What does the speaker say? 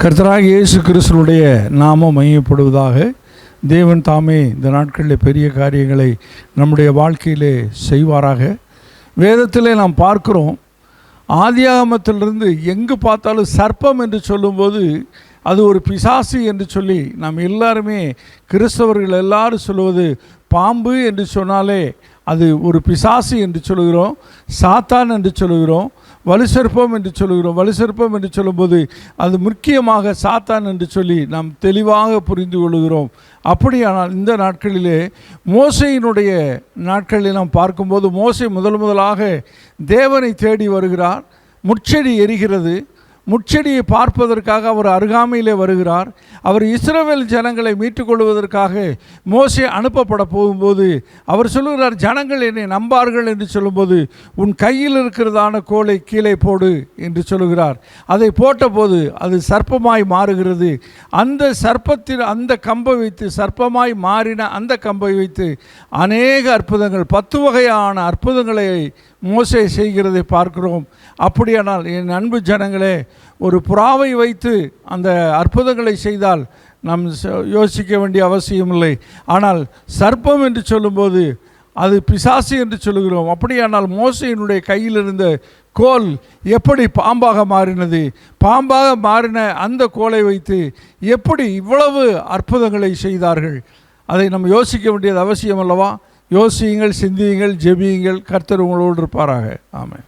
கர்த்தராகிய இயேசு கிறிஸ்துவுடைய நாமம் மையப்படுவதாக. தேவன் தாமே இந்த நாட்களில் பெரிய காரியங்களை நம்முடைய வாழ்க்கையிலே செய்வாராக. வேதத்திலே நாம் பார்க்கிறோம், ஆதியாகமத்திலிருந்து எங்கு பார்த்தாலும் சர்ப்பம் என்று சொல்லும்போது அது ஒரு பிசாசு என்று சொல்லி நாம் எல்லாருமே, கிறிஸ்தவர்கள் எல்லாரும் சொல்லுவது பாம்பு என்று சொன்னாலே அது ஒரு பிசாசு என்று சொல்லுகிறோம், சாத்தான் என்று சொல்லுகிறோம், வலுசற்பம் என்று சொல்லுகிறோம். வலுசற்பம் என்று சொல்லும்போது அது முக்கியமாக சாத்தான் என்று சொல்லி நாம் தெளிவாக புரிந்து கொள்கிறோம். அப்படியானால் இந்த நாட்களிலே மோசையினுடைய நாட்களில் நாம் பார்க்கும்போது, மோசை முதலாக தேவனை தேடி வருகிறார். முட்செடி எரிகிறது. முட்செடியை பார்ப்பதற்காக அவர் அருகாமையிலே வருகிறார். அவர் இஸ்ரவேல் ஜனங்களை மீட்டுக்கொள்வதற்காக மோசே அனுப்பப்பட போகும்போது அவர் சொல்லுகிறார், ஜனங்கள் என்னை நம்பார்கள் என்று சொல்லும்போது உன் கையில் இருக்கிறதான கோலை கீழே போடு என்று சொல்லுகிறார். அதை போட்டபோது அது சர்ப்பமாய் மாறுகிறது. அந்த சர்ப்பத்தில் அந்த கம்பை வைத்து, சர்ப்பமாய் மாறின அந்த கம்பை வைத்து அநேக அற்புதங்கள், 10 வகையான அற்புதங்களை மோசே செய்கிறதை பார்க்கிறோம். அப்படியானால் என் அன்பு ஜனங்களே, ஒரு புறாவை வைத்து அந்த அற்புதங்களை செய்தால் நாம் யோசிக்க வேண்டிய அவசியமில்லை. ஆனால் சர்ப்பம் என்று சொல்லும்போது அது பிசாசு என்று சொல்லுகிறோம். அப்படியானால் மோசையினுடைய கையில் இருந்த கோல் எப்படி பாம்பாக மாறினது? பாம்பாக மாறின அந்த கோலை வைத்து எப்படி இவ்வளவு அற்புதங்களை செய்தார்கள்? அதை நம்ம யோசிக்க வேண்டியது அவசியம் அல்லவா? யோசியுங்கள், சிந்தியுங்கள், ஜெபியுங்கள். கர்த்தர் உங்களோடு இருப்பாராக. ஆமென்.